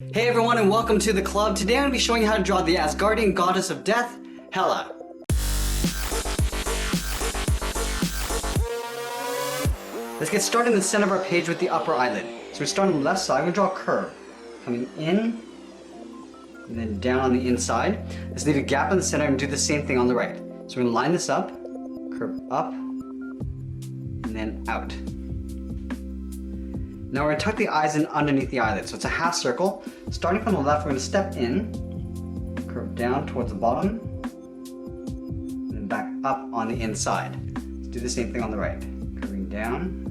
Hey everyone and welcome to the club. Today I'm going to be showing you how to draw the Asgardian goddess of death, Hela. Let's get started in the center of our page with the upper eyelid. So we start on the left side, we're going to draw a curve. Coming in, and then down on the inside. Let's leave a gap in the center and do the same thing on the right. So we're going to line this up, curve up, and then out. Now we're going to tuck the eyes in underneath the eyelid. So it's a half circle. Starting from the left, we're going to step in, curve down towards the bottom, and then back up on the inside. Let's do the same thing on the right. Curving down,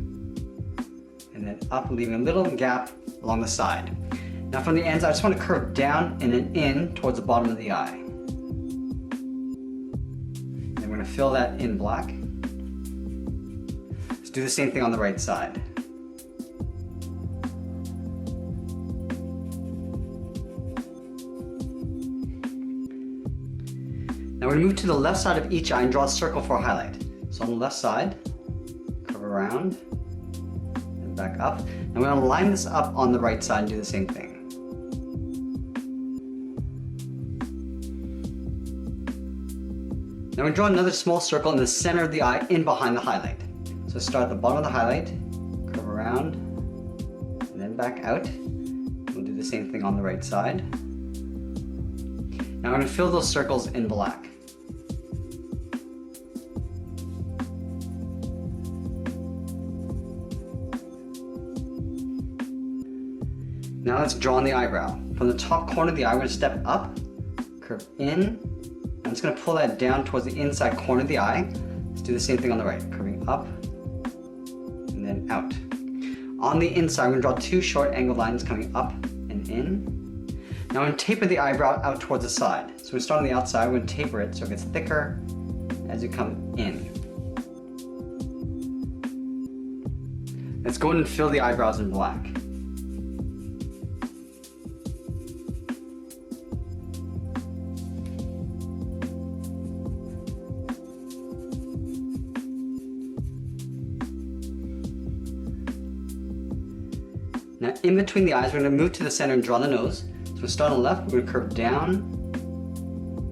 and then up, leaving a little gap along the side. Now from the ends, I just want to curve down and then in towards the bottom of the eye. And we're going to fill that in black. Let's do the same thing on the right side. Now we move to the left side of each eye and draw a circle for a highlight. So on the left side, curve around, and back up. And we're going to line this up on the right side and do the same thing. Now we draw another small circle in the center of the eye in behind the highlight. So start at the bottom of the highlight, curve around, and then back out. We'll do the same thing on the right side. Now I'm going to fill those circles in black. Now let's draw on the eyebrow. From the top corner of the eye, we're going to step up, curve in. I'm just going to pull that down towards the inside corner of the eye. Let's do the same thing on the right, curving up and then out. On the inside, we're going to draw two short angled lines coming up and in. Now I'm going to taper the eyebrow out towards the side. So we start on the outside, we're going to taper it so it gets thicker as you come in. Let's go in and fill the eyebrows in black. Now in between the eyes, we're going to move to the center and draw the nose. So we start on the left, we're going to curve down,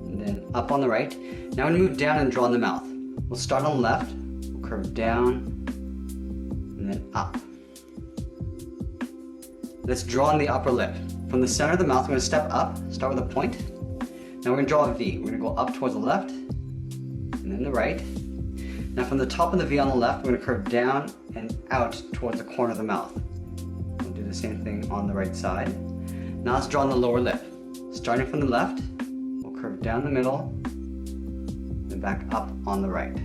and then up on the right. Now we're going to move down and draw in the mouth. We'll start on the left, we'll curve down, and then up. Let's draw on the upper lip. From the center of the mouth, we're going to step up, start with a point. Now we're going to draw a V. We're going to go up towards the left, and then the right. Now from the top of the V on the left, we're going to curve down and out towards the corner of the mouth. We'll do the same thing on the right side. Now let's draw on the lower lip. Starting from the left, we'll curve down the middle, and back up on the right.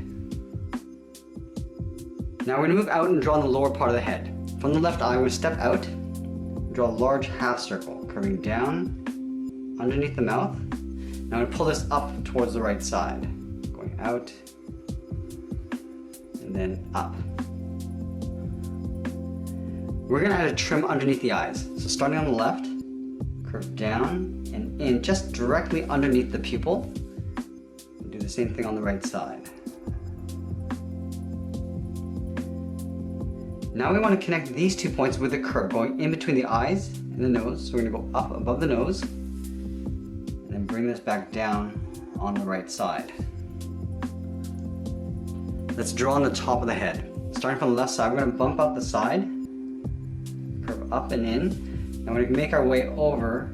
Now we're going to move out and draw on the lower part of the head. From the left eye, we're going to step out, draw a large half circle, curving down underneath the mouth. Now I'm going to pull this up towards the right side, going out, and then up. We're going to add a trim underneath the eyes. So starting on the left, curve down and in just directly underneath the pupil. We'll do the same thing on the right side. Now we want to connect these 2 points with a curve going in between the eyes and the nose. So we're going to go up above the nose and then bring this back down on the right side. Let's draw on the top of the head. Starting from the left side, we're going to bump up the side, curve up and in, and we're going to make our way over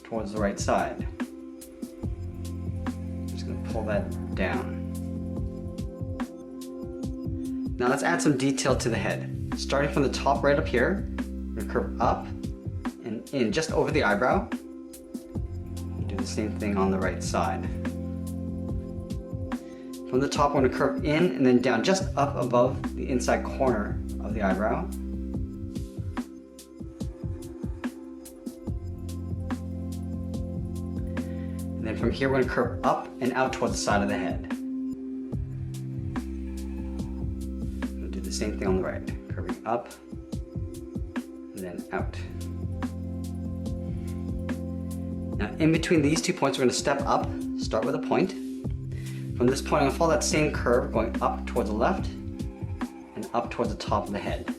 towards the right side. I'm just going to pull that down. Now let's add some detail to the head. Starting from the top right up here, we're going to curve up and in just over the eyebrow. Do the same thing on the right side. From the top, we're going to curve in and then down just up above the inside corner of the eyebrow. And then from here, we're going to curve up and out towards the side of the head. We'll do the same thing on the right, curving up and then out. Now, in between these 2 points, we're going to step up, start with a point. From this point, I'm going to follow that same curve going up towards the left and up towards the top of the head.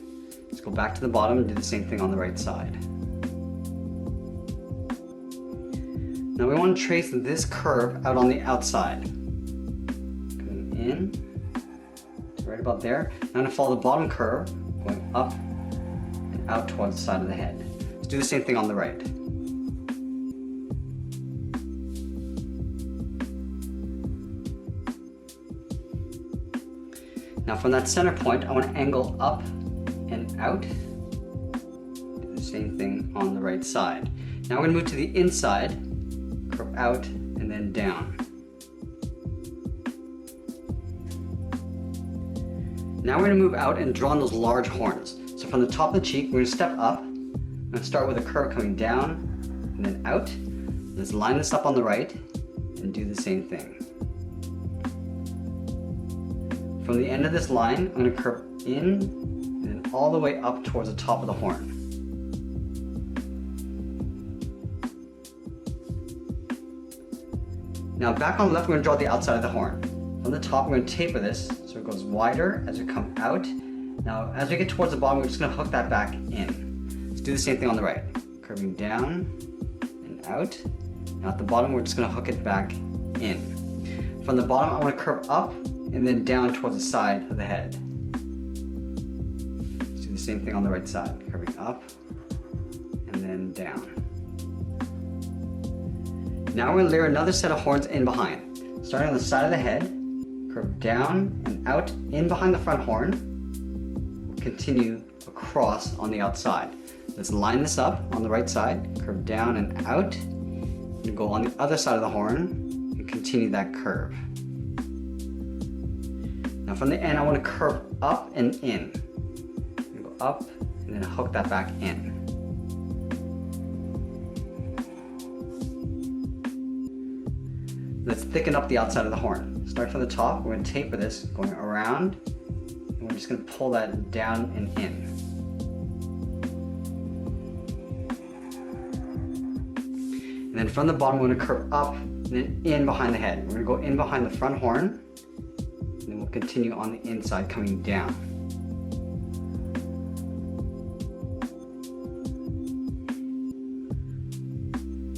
Let's go back to the bottom and do the same thing on the right side. Now we want to trace this curve out on the outside. Coming in, to right about there. Now I'm going to follow the bottom curve, going up and out towards the side of the head. Let's do the same thing on the right. Now from that center point, I want to angle up and out. Do the same thing on the right side. Now we're going to move to the inside, curve out and then down. Now we're going to move out and draw on those large horns. So from the top of the cheek, we're going to step up. I'm going to start with a curve coming down and then out. Let's line this up on the right and do the same thing. From the end of this line, I'm going to curve in and then all the way up towards the top of the horn. Now back on the left, we're going to draw the outside of the horn. From the top, we're going to taper this so it goes wider as we come out. Now as we get towards the bottom, we're just going to hook that back in. Let's do the same thing on the right. Curving down and out. Now at the bottom, we're just going to hook it back in. From the bottom, I want to curve up and then down towards the side of the head. Let's do the same thing on the right side, curving up and then down. Now we're going to layer another set of horns in behind. Starting on the side of the head, curve down and out in behind the front horn. We'll continue across on the outside. Let's line this up on the right side, curve down and out, and go on the other side of the horn and continue that curve. Now from the end, I want to curve up and in. Go up and then hook that back in. Let's thicken up the outside of the horn. Start from the top, we're going to taper this, going around, and we're just going to pull that down and in. And then from the bottom, we're going to curve up and then in behind the head. We're going to go in behind the front horn, and then we'll continue on the inside, coming down.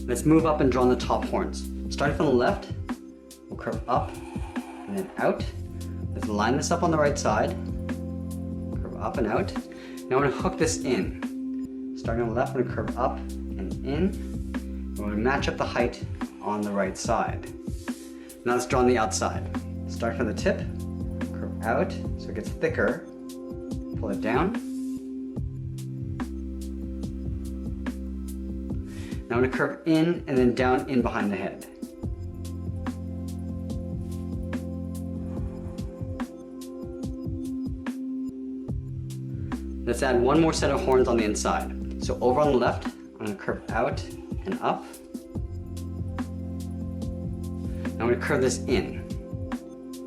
Let's move up and draw on the top horns. Starting from the left, we'll curve up and then out. Let's line this up on the right side, curve up and out. Now we're going to hook this in. Starting on the left, we're going to curve up and in. We're going to match up the height on the right side. Now let's draw on the outside. Start from the tip, curve out so it gets thicker, pull it down. Now I'm going to curve in and then down in behind the head. Let's add one more set of horns on the inside. So over on the left, I'm going to curve out and up. Now I'm going to curve this in,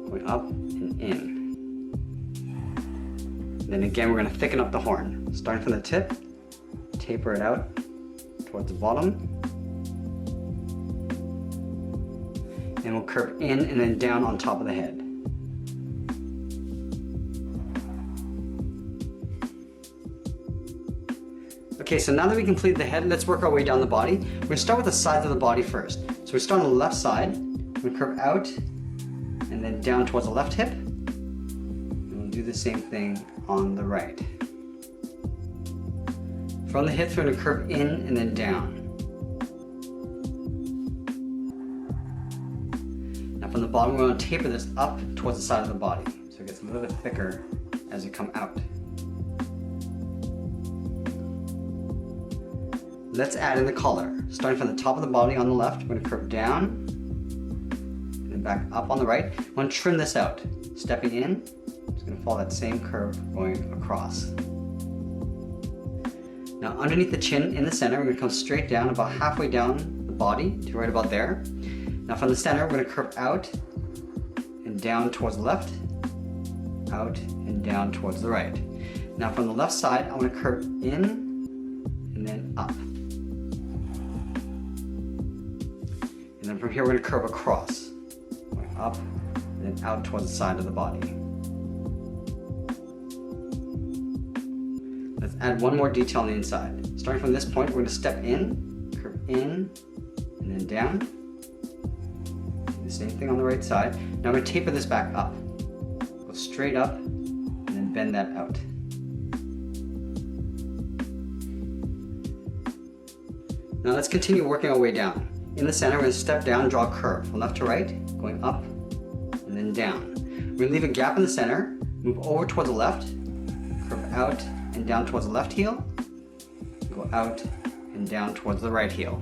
going up and in. And then again, we're going to thicken up the horn. Starting from the tip, taper it out towards the bottom. And we'll curve in and then down on top of the head. Okay, so now that we completed the head, let's work our way down the body. We're going to start with the sides of the body first. So we start on the left side, we're going to curve out and then down towards the left hip. And we'll do the same thing on the right. From the hips, we're going to curve in and then down. Now from the bottom, we're going to taper this up towards the side of the body, so it gets a little bit thicker as you come out. Let's add in the collar. Starting from the top of the body on the left, we're going to curve down and then back up on the right. I want to trim this out. Stepping in, it's going to follow that same curve going across. Now underneath the chin in the center, we're going to come straight down about halfway down the body to right about there. Now from the center, we're going to curve out and down towards the left, out and down towards the right. Now from the left side, I want to curve in and then up. And then from here, we're going to curve across, going up and then out towards the side of the body. Let's add one more detail on the inside. Starting from this point, we're going to step in, curve in, and then down. Do the same thing on the right side. Now I'm going to taper this back up. Go straight up and then bend that out. Now let's continue working our way down. In the center, we're going to step down and draw a curve from left to right, going up and then down. We're going to leave a gap in the center, move over towards the left, curve out and down towards the left heel, go out and down towards the right heel.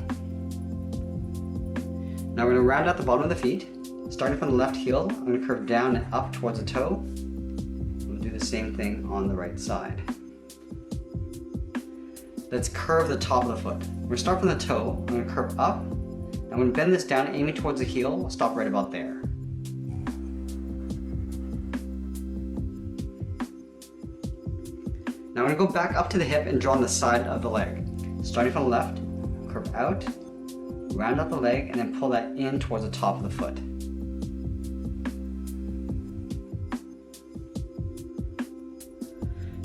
Now we're going to round out the bottom of the feet. Starting from the left heel, I'm going to curve down and up towards the toe. We'll do the same thing on the right side. Let's curve the top of the foot. We're going to start from the toe, I'm going to curve up. I'm going to bend this down, aiming towards the heel. We'll stop right about there. Now I'm going to go back up to the hip and draw on the side of the leg. Starting from the left, curve out, round out the leg, and then pull that in towards the top of the foot.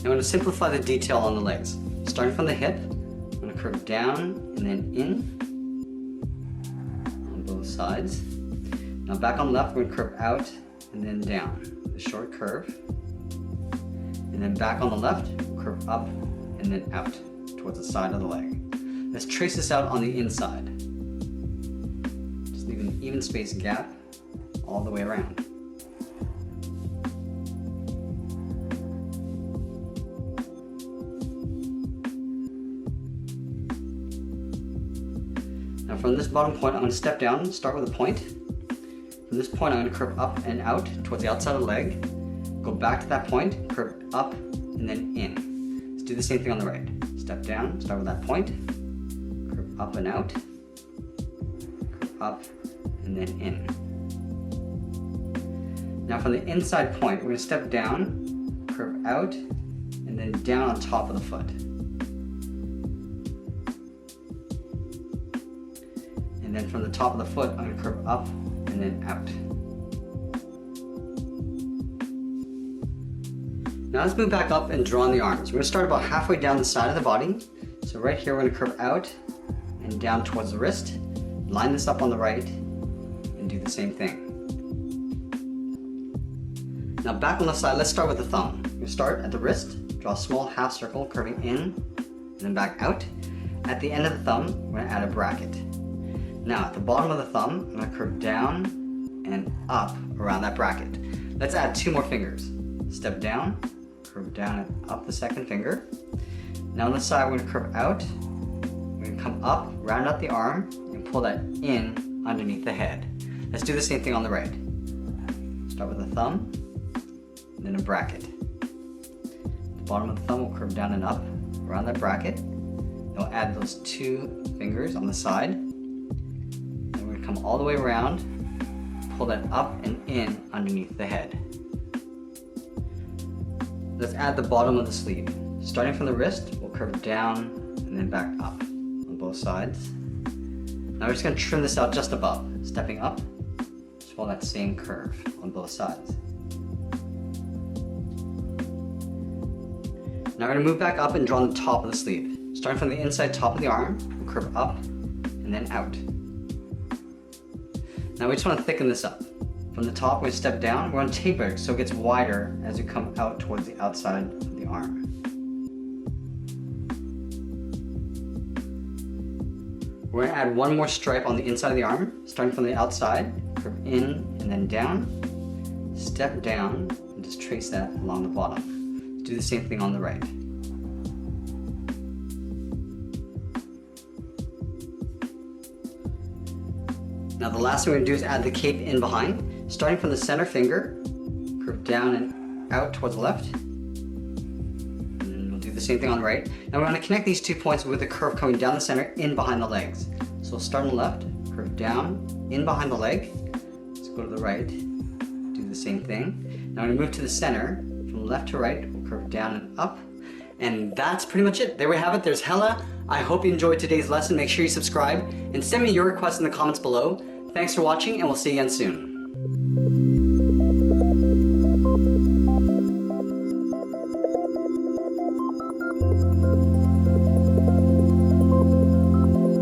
Now I'm going to simplify the detail on the legs. Starting from the hip, I'm going to curve down and then in on both sides. Now back on the left, we're going to curve out and then down, a short curve. And then back on the left, curve up and then out towards the side of the leg. Let's trace this out on the inside. Just leave an even space gap all the way around. Now from this bottom point, I'm going to step down, start with a point. From this point, I'm going to curve up and out towards the outside of the leg. Go back to that point, curve up and then in. Let's do the same thing on the right. Step down, start with that point, curve up and out, curve up and then in. Now from the inside point, we're going to step down, curve out, and then down on top of the foot. And then from the top of the foot, I'm going to curve up and then out. Now let's move back up and draw on the arms. We're going to start about halfway down the side of the body. So right here, we're going to curve out and down towards the wrist. Line this up on the right and do the same thing. Now back on the side, let's start with the thumb. We're going to start at the wrist, draw a small half circle curving in and then back out. At the end of the thumb, we're going to add a bracket. Now at the bottom of the thumb, I'm going to curve down and up around that bracket. Let's add 2 more fingers. Step down, curve down and up the second finger. Now on the side, we're going to curve out. We're going to come up, round out the arm, and pull that in underneath the head. Let's do the same thing on the right. Start with the thumb, and then a bracket. The bottom of the thumb will curve down and up around that bracket. Then we'll add those 2 fingers on the side. Then we're going to come all the way around, pull that up and in underneath the head. Let's add the bottom of the sleeve. Starting from the wrist, we'll curve down and then back up on both sides. Now we're just going to trim this out just above. Stepping up, just follow that same curve on both sides. Now we're going to move back up and draw on the top of the sleeve. Starting from the inside top of the arm, we'll curve up and then out. Now we just want to thicken this up. From the top, we step down, we're going to taper it so it gets wider as you come out towards the outside of the arm. We're going to add 1 more stripe on the inside of the arm, starting from the outside, curve in and then down, step down, and just trace that along the bottom. Do the same thing on the right. Now the last thing we're going to do is add the cape in behind. Starting from the center finger, curve down and out towards the left. And then we'll do the same thing on the right. Now we're going to connect these 2 points with a curve coming down the center, in behind the legs. So we'll start on the left, curve down, in behind the leg. Let's go to the right, do the same thing. Now we're going to move to the center, from left to right, we'll curve down and up. And that's pretty much it. There we have it. There's Hela. I hope you enjoyed today's lesson. Make sure you subscribe and send me your requests in the comments below. Thanks for watching, and we'll see you again soon.